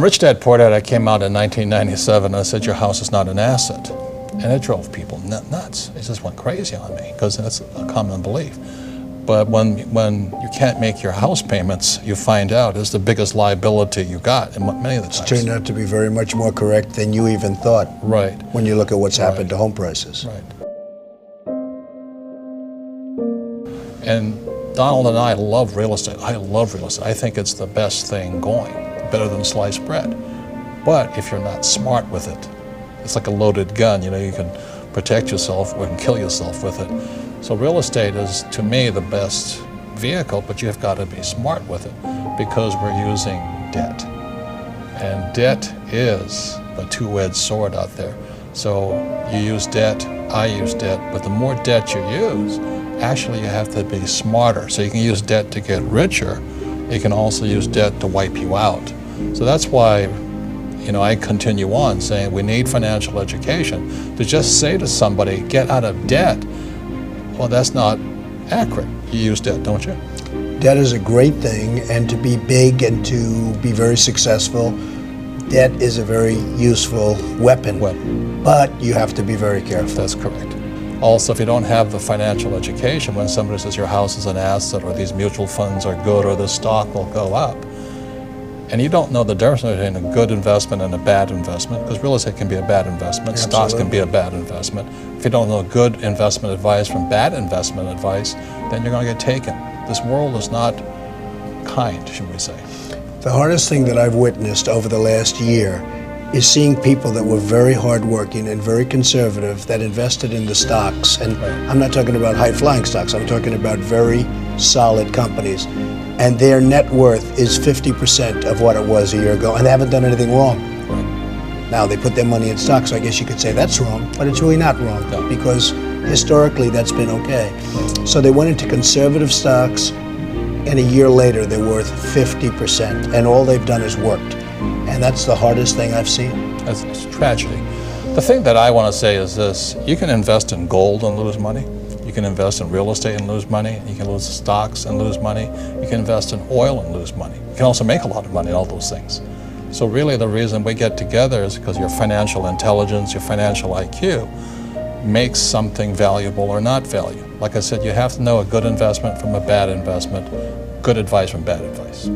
Rich Dad Poor Dad, I came out in 1997 and I said, your house is not an asset. And it drove people nuts. It just went crazy on me because that's a common belief. But when you can't make your house payments, you find out it's the biggest liability you got in many of the times. It's turned out to be very much more correct than you even thought. Right. When you look at what's happened to home prices. Right. And Donald and I love real estate. I love real estate. I think it's the best thing going, better than sliced bread. But if you're not smart with it, it's like a loaded gun. You know, you can protect yourself or you can kill yourself with it. So real estate is, to me, the best vehicle, but you've got to be smart with it because we're using debt. And debt is a two-edged sword out there. So you use debt, I use debt, but the more debt you use, actually you have to be smarter. So you can use debt to get richer. You can also use debt to wipe you out. So that's why, you know, I continue on saying we need financial education. To just say to somebody, get out of debt, well, that's not accurate. You use debt, don't you? Debt is a great thing, and to be big and to be very successful, debt is a very useful weapon. But you have to be very careful. That's correct. Also, if you don't have the financial education, when somebody says your house is an asset or these mutual funds are good or the stock will go up, and you don't know the difference between a good investment and a bad investment, because real estate can be a bad investment, Absolutely. Stocks can be a bad investment. If you don't know good investment advice from bad investment advice, then you're going to get taken. This world is not kind, should we say. The hardest thing that I've witnessed over the last year is seeing people that were very hardworking and very conservative that invested in the stocks. And I'm not talking about high-flying stocks, I'm talking about very solid companies. And their net worth is 50% of what it was a year ago, and they haven't done anything wrong. Right. Now, they put their money in stocks, so I guess you could say that's wrong, but it's really not wrong, because historically that's been okay. So they went into conservative stocks, and a year later they're worth 50%, and all they've done is worked. And that's the hardest thing I've seen. That's a tragedy. The thing that I want to say is this: you can invest in gold and lose money. You can invest in real estate and lose money. You can lose stocks and lose money. You can invest in oil and lose money. You can also make a lot of money in all those things. So really the reason we get together is because your financial intelligence, your financial IQ makes something valuable or not valuable. Like I said, you have to know a good investment from a bad investment, good advice from bad advice.